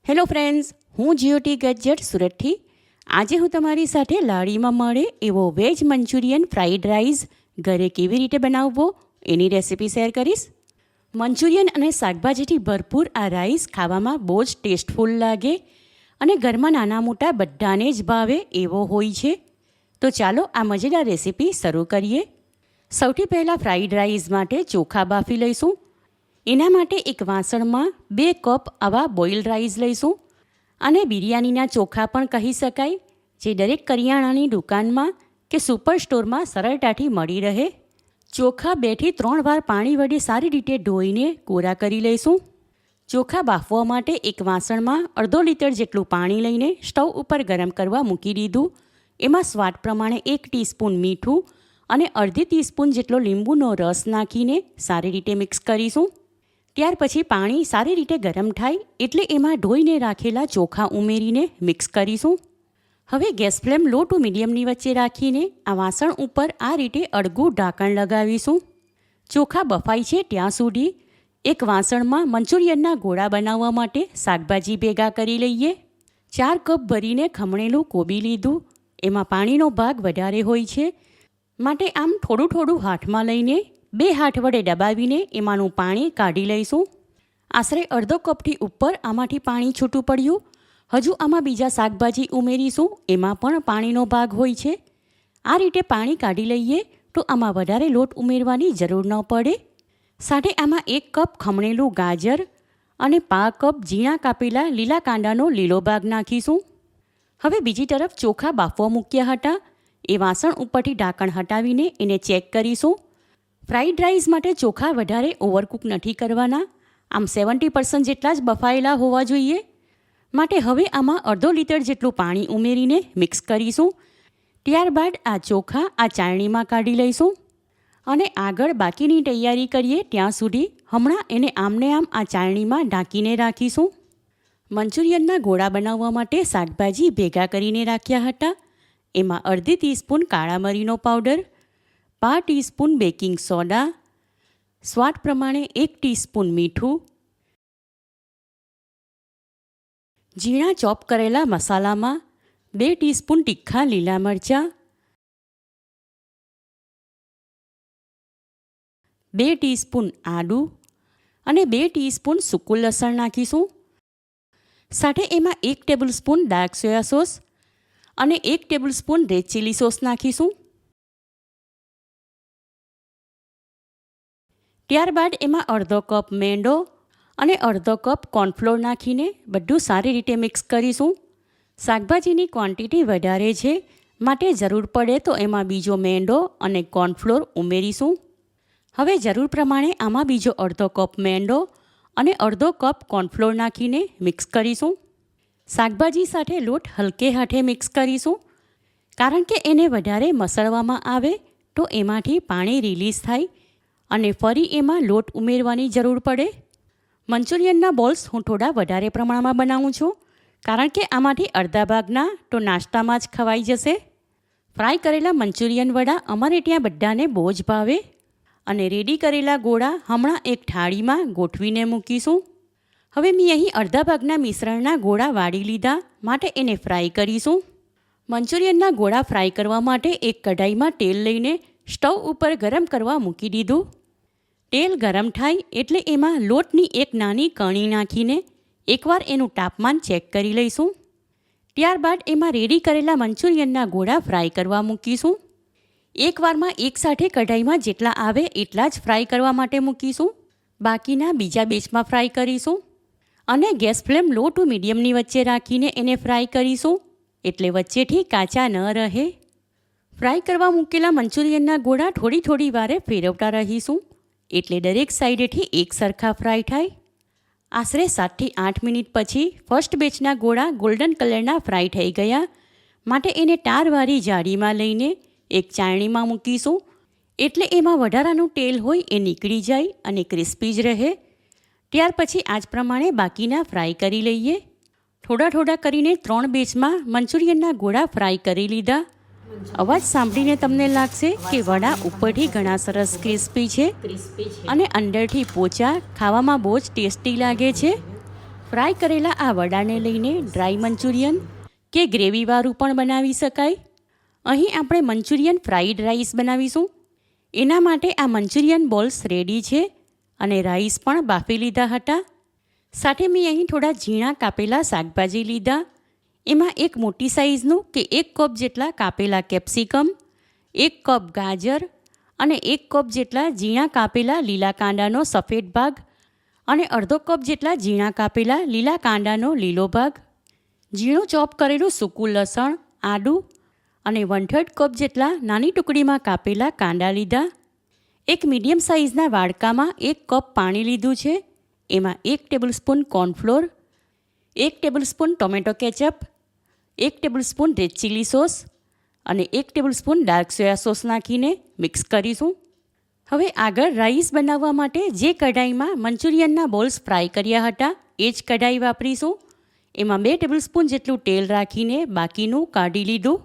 Hello friends, હું જીઓટી gadget સુરતથી. આજે હું તમારી સાથે લાડીમાં મળે એવો વેજ મંચુરિયન ફ્રાઈડ રાઈસ ઘરે કેવી રીતે બનાવવો એની રેસિપી શેર કરીશ. મંચુરિયન અને શાકભાજીથી ભરપૂર આ રાઈસ ખાવામાં બહુ જ ટેસ્ટફુલ લાગે અને ઘરમાં નાના મોટા બધાને જ ભાવે એવો હોય છે. તો ચાલો આ મજેદાર રેસિપી શરૂ કરીએ. સૌથી પહેલાં ફ્રાઈડ રાઈસ માટે ચોખા બાફી લઈશું. એના માટે એક વાસણમાં 2 કપ આવા બોઇલ રાઈસ લઈશું. અને બિરયાનીના ચોખા પણ કહી શકાય, જે દરેક કરિયાણાની દુકાનમાં કે સુપર સ્ટોરમાં સરળતાથી મળી રહે. ચોખા 2 થી 3 વાર પાણી વડે સારી રીતે ધોઈને કોરા કરી લઈશું. ચોખા બાફવા માટે એક વાસણમાં અડધો લીટર જેટલું પાણી લઈને સ્ટવ ઉપર ગરમ કરવા મૂકી દીધું. એમાં સ્વાદ પ્રમાણે 1 ટીસ્પૂન મીઠું અને અડધી ટીસ્પૂન જેટલો લીંબુનો રસ નાખીને સારી રીતે મિક્સ કરીશું. ત્યાર પછી પાણી સારી રીતે ગરમ થાય એટલે એમાં ધોઈને રાખેલા ચોખા ઉમેરીને મિક્સ કરીશું. હવે ગેસ ફ્લેમ લો ટુ મીડિયમની વચ્ચે રાખીને આ વાસણ ઉપર આ રીતે અડગું ઢાંકણ લગાવીશું. ચોખા બફાય છે ત્યાં સુધી એક વાસણમાં મંચુરિયનના ગોળા બનાવવા માટે શાકભાજી ભેગા કરી લઈએ. 4 કપ ભરીને ખમણેલું કોબી લીધું. એમાં પાણીનો ભાગ વધારે હોય છે, માટે આમ થોડું થોડું હાથમાં લઈને 2 હાથ વડે દબાવીને એમાંનું પાણી કાઢી લઈશું. આશરે અડધો કપથી ઉપર આમાંથી પાણી છૂટું પડ્યું. હજુ આમાં બીજા શાકભાજી ઉમેરીશું, એમાં પણ પાણીનો ભાગ હોય છે. આ રીતે પાણી કાઢી લઈએ તો આમાં વધારે લોટ ઉમેરવાની જરૂર ન પડે. સાથે આમાં 1 કપ ખમણેલું ગાજર અને 5 કપ ઝીણા કાપેલા લીલા કાંદાનો લીલો ભાગ નાખીશું. હવે બીજી તરફ ચોખા બાફવા મૂક્યા હતા એ વાસણ ઉપરથી ઢાંકણ હટાવીને એને ચેક કરીશું. ફ્રાઈડ રાઈસ માટે ચોખા વધારે ઓવરકુક નથી કરવાના, આમ 70% જેટલા જ બફાયેલા હોવા જોઈએ. માટે હવે આમાં અડધો લીટર જેટલું પાણી ઉમેરીને મિક્સ કરીશું. ત્યારબાદ આ ચોખા આ ચાળણીમાં કાઢી લઈશું અને આગળ બાકીની તૈયારી કરીએ ત્યાં સુધી હમણાં એને આમને આમ આ ચાળણીમાં ઢાંકીને રાખીશું. મંચુરિયનના ગોળા બનાવવા માટે શાકભાજી ભેગા કરીને રાખ્યા હતા. એમાં અડધી ટીસ્પૂન કાળા મરીનો પાવડર, 5 ટીસ્પૂન બેકિંગ સોડા, સ્વાદ પ્રમાણે 1 ટીસ્પૂન મીઠું, ઝીણા ચોપ કરેલા મસાલામાં 2 ટીસ્પૂન તીખા લીલા મરચાં, 2 ટીસ્પૂન આદું અને 2 ટીસ્પૂન સૂકું લસણ નાખીશું. સાથે એમાં 1 ટેબલસ્પૂન ડાર્ક સોયા સોસ અને 1 ટેબલસ્પૂન રેડ ચીલી સોસ નાખીશું. ત્યારબાદ એમાં અડધો કપ મેંદો અને અડધો કપ કોર્નફ્લોર નાખીને બધું સારી રીતે મિક્સ કરીશું. શાકભાજીની ક્વોન્ટિટી વધારે છે, માટે જરૂર પડે તો એમાં બીજો મેંદો અને કોર્નફ્લોર ઉમેરીશું. હવે જરૂર પ્રમાણે આમાં બીજો અડધો કપ મેંદો અને અડધો કપ કોર્નફ્લોર નાખીને મિક્સ કરીશું. શાકભાજી સાથે લોટ હલકે હાથે મિક્સ કરીશું, કારણ કે એને વધારે મસળવામાં આવે તો એમાંથી પાણી રિલીઝ થાય અને ફરી એમાં લોટ ઉમેરવાની જરૂર પડે. મંચુરિયનના બોલ્સ હું થોડા વધારે પ્રમાણમાં બનાવું છું, કારણ કે આમાંથી અડધા ભાગના તો નાસ્તામાં જ ખવાઈ જશે. ફ્રાય કરેલા મંચુરિયન વડા અમારે ત્યાં બધાને બહુ જ ભાવે. અને રેડી કરેલા ગોળા હમણાં એક થાળીમાં ગોઠવીને મૂકીશું. હવે મેં અહીં અડધા ભાગના મિશ્રણના ગોળા વાળી લીધા, માટે એને ફ્રાય કરીશું. મંચુરિયનના ગોળા ફ્રાય કરવા માટે એક કઢાઈમાં તેલ લઈને સ્ટવ ઉપર ગરમ કરવા મૂકી દીધું. તેલ ગરમ થાય એટલે એમાં લોટની એક નાની કણી નાખીને એકવાર એનું તાપમાન ચેક કરી લઈશું. ત્યારબાદ એમાં રેડી કરેલા મંચુરિયનના ગોળા ફ્રાય કરવા મૂકીશું. એકવારમાં એકસાથે કઢાઈમાં જેટલા આવે એટલા જ ફ્રાય કરવા માટે મૂકીશું. બાકીના બીજા બેચમાં ફ્રાય કરીશું અને ગેસ ફ્લેમ લો ટુ મીડિયમની વચ્ચે રાખીને એને ફ્રાય કરીશું, એટલે વચ્ચેથી કાચા ન રહે. ફ્રાય કરવા મૂકેલા મંચુરિયનના ગોળા થોડી વારે ફેરવતા રહીશું, એટલે દરેક સાઈડેથી એક સરખા ફ્રાય થાય. આશરે 7 થી 8 મિનિટ પછી ફર્સ્ટ બેચના ગોળા ગોલ્ડન કલરના ફ્રાય થઈ ગયા, માટે એને તારવાળી જાળીમાં લઈને એક ચાળણીમાં મૂકીશું, એટલે એમાં વધારાનું તેલ હોય એ નીકળી જાય અને ક્રિસ્પી જ રહે. ત્યાર પછી આ જ પ્રમાણે બાકીના ફ્રાય કરી લઈએ. થોડા કરીને 3 બેચમાં મંચુરિયનના ગોળા ફ્રાય કરી લીધા. અવાજ સાંભળીને તમને લાગશે કે વડા ઉપરથી ઘણા સરસ ક્રિસ્પી છે અને અંદરથી પોચા, ખાવામાં બહુ જ ટેસ્ટી લાગે છે. ફ્રાય કરેલા આ વડાને લઈને ડ્રાય મંચુરિયન કે ગ્રેવીવાળું પણ બનાવી શકાય. અહીં આપણે મંચુરિયન ફ્રાઈડ રાઈસ બનાવીશું. એના માટે આ મંચુરિયન બોલ્સ રેડી છે અને રાઈસ પણ બાફી લીધા હતા. સાથે મેં અહીં થોડા ઝીણા કાપેલા શાકભાજી લીધા. એમાં એક મોટી સાઇઝનું કે 1 કપ જેટલા કાપેલા કેપ્સિકમ, 1 કપ ગાજર અને 1 કપ જેટલા ઝીણા કાપેલા લીલા કાંદાનો સફેદ ભાગ અને અડધો કપ જેટલા ઝીણા કાપેલા લીલા કાંદાનો લીલો ભાગ, ઝીણું ચોપ કરેલું સૂકું લસણ, આદું અને 1/3 કપ જેટલા નાની ટુકડીમાં કાપેલા કાંદા લીધા. એક મીડિયમ સાઇઝના વાડકામાં 1 કપ પાણી લીધું છે. એમાં 1 tablespoon cornflour, 1 tablespoon tomato ketchup, 1 tablespoon red chilli sauce અને 1 ટેબલસ્પૂન ડાર્ક સોયા સોસ નાખીને મિક્સ કરીશું. હવે આગળ રાઈસ બનાવવા માટે જે કઢાઈમાં મંચુરિયનના બોલ્સ ફ્રાય કર્યા હતા એ જ કઢાઈ વાપરીશું. એમાં 2 ટેબલસ્પૂન જેટલું તેલ રાખીને બાકીનું કાઢી લીધું.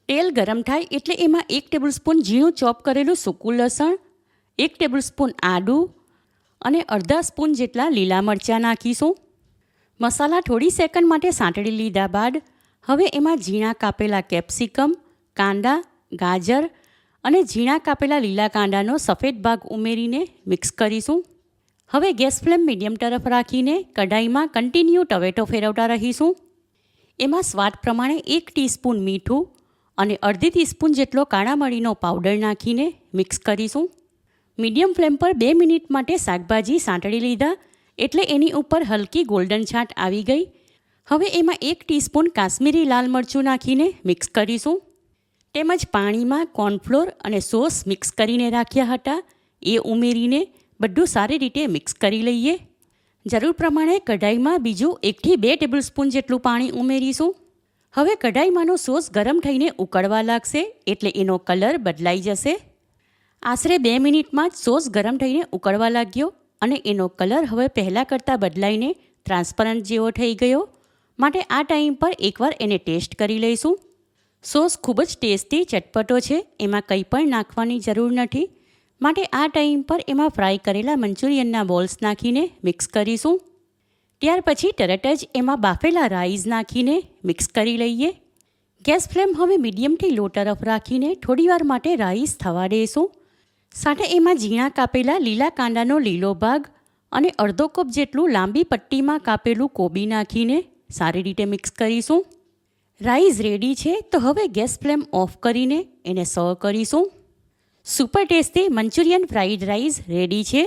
તેલ ગરમ થાય એટલે એમાં 1 ટેબલસ્પૂન ઝીણું ચોપ કરેલું સૂકું લસણ, 1 ટેબલસ્પૂન આદું અને અડધા સ્પૂન જેટલા લીલા મરચાં નાખીશું. મસાલા થોડી સેકન્ડ માટે સાંતળી લીધા બાદ હવે એમાં ઝીણા કાપેલા કેપ્સિકમ, કાંદા, ગાજર અને ઝીણા કાપેલા લીલા કાંદાનો સફેદ ભાગ ઉમેરીને મિક્સ કરીશું. હવે ગેસ ફ્લેમ મીડિયમ તરફ રાખીને કઢાઈમાં કન્ટિન્યુ ટમેટો ફેરવતા રહીશું. એમાં સ્વાદ પ્રમાણે 1 ટીસ્પૂન મીઠું અને અડધી ટીસ્પૂન જેટલો કાળા મરીનો પાવડર નાખીને મિક્સ કરીશું. મીડિયમ ફ્લેમ પર 2 મિનિટ માટે શાકભાજી સાંતળી લીધા એટલે એની ઉપર હલકી ગોલ્ડન છાંટ આવી ગઈ. હવે એમાં 1 ટીસ્પૂન કાશ્મીરી લાલ મરચું નાખીને મિક્સ કરીશું. તેમજ પાણીમાં કોર્નફ્લોર અને સોસ મિક્સ કરીને રાખ્યા હતા એ ઉમેરીને બધું સારી રીતે મિક્સ કરી લઈએ. જરૂર પ્રમાણે કઢાઈમાં બીજું 1 થી 2 ટેબલસ્પૂન જેટલું પાણી ઉમેરીશું. હવે કઢાઈમાંનો સોસ ગરમ થઈને ઉકળવા લાગશે એટલે એનો કલર બદલાઈ જશે. આશરે 2 મિનિટમાં જ સોસ ગરમ થઈને ઉકળવા લાગ્યો અને એનો કલર હવે પહેલાં કરતાં બદલાઈને ટ્રાન્સપરન્ટ જેવો થઈ ગયો. માટે આ ટાઈમ પર એકવાર એને ટેસ્ટ કરી લઈશું. સોસ ખૂબ જ ટેસ્ટી ચટપટો છે, એમાં કંઈ પણ નાખવાની જરૂર નથી. માટે આ ટાઈમ પર એમાં ફ્રાય કરેલા મંચુરિયનના બોલ્સ નાખીને મિક્સ કરીશું. ત્યાર પછી તરત જ એમાં બાફેલા રાઈસ નાખીને મિક્સ કરી લઈએ. ગેસ ફ્લેમ હવે મીડિયમથી લો તરફ રાખીને થોડીવાર માટે રાઈસ થવા દઈશું. સાથે એમાં ઝીણા કાપેલા લીલા કાંદાનો લીલો ભાગ અને અડધો કપ જેટલું લાંબી પટ્ટીમાં કાપેલું કોબી નાખીને સારી રીતે મિક્સ કરીશું. રાઈસ રેડી છે તો હવે ગેસ ફ્લેમ ઓફ કરીને એને સર્વ કરીશું. Super tasty Manchurian fried rice ready છે.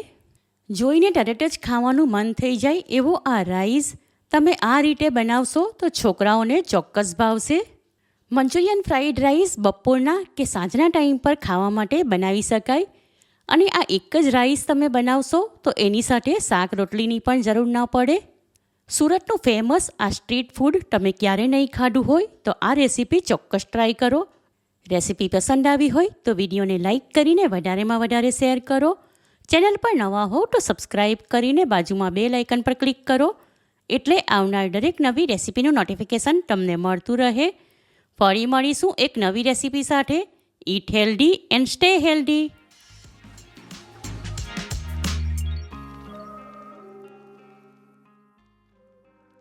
જોઈને તરત જ ખાવાનું મન થઈ જાય એવો આ રાઈસ તમે આ રીતે બનાવશો તો છોકરાઓને ચોક્કસ ભાવશે. મંચુરિયન ફ્રાઈડ રાઈસ બપોરના કે સાંજના ટાઈમ પર ખાવા માટે બનાવી શકાય અને આ એક જ રાઈસ તમે બનાવશો તો એની સાથે શાક રોટલીની પણ જરૂર ન પડે. સુરતનું ફેમસ આ સ્ટ્રીટ ફૂડ તમે ક્યારે નહીં ખાધું હોય તો આ રેસીપી ચોક્કસ ટ્રાય કરો. રેસીપી પસંદ આવી હોય તો વિડીયોને લાઇક કરીને વધારેમાં વધારે શેર કરો. ચેનલ પર નવા હો તો સબસ્ક્રાઈબ કરીને બાજુમાં બેલ આઇકન પર ક્લિક કરો એટલે આવનાર દરેક નવી રેસીપીનું નોટિફિકેશન તમને મળતું રહે. ફરી મળીશું એક નવી રેસીપી સાથે. ઈટ હેલ્ધી એન્ડ સ્ટે હેલ્ધી.